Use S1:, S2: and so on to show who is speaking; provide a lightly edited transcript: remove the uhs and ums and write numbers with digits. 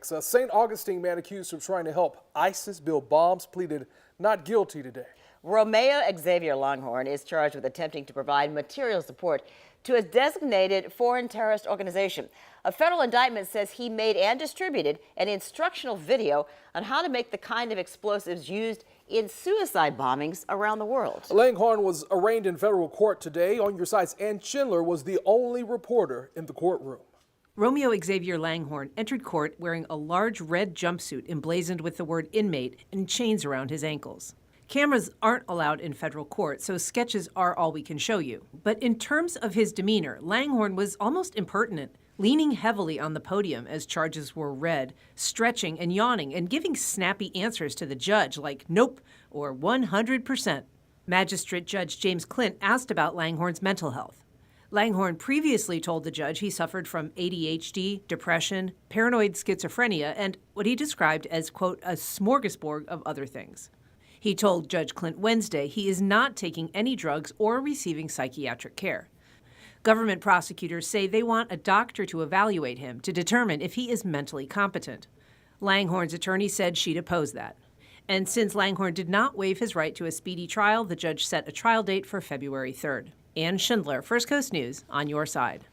S1: A St. Augustine man accused of trying to help ISIS build bombs pleaded not guilty today.
S2: Romeo Xavier Longhorn is charged with attempting to provide material support to a designated foreign terrorist organization. A federal indictment says he made and distributed an instructional video on how to make the kind of explosives used in suicide bombings around the world.
S1: Langhorn was arraigned in federal court today. On Your Side's Ann Schindler was the only reporter in the courtroom.
S3: Romeo Xavier Langhorn entered court wearing a large red jumpsuit emblazoned with the word inmate and chains around his ankles. Cameras aren't allowed in federal court, so sketches are all we can show you. But in terms of his demeanor, Langhorn was almost impertinent, leaning heavily on the podium as charges were read, stretching and yawning and giving snappy answers to the judge like nope or 100%. Magistrate Judge James Clint asked about Langhorn's mental health. Langhorn previously told the judge he suffered from ADHD, depression, paranoid schizophrenia, and what he described as, quote, a smorgasbord of other things. He told Judge Clint Wednesday he is not taking any drugs or receiving psychiatric care. Government prosecutors say they want a doctor to evaluate him to determine if he is mentally competent. Langhorn's attorney said she'd oppose that. And since Langhorn did not waive his right to a speedy trial, the judge set a trial date for February 3rd. Ann Schindler, First Coast News, on your side.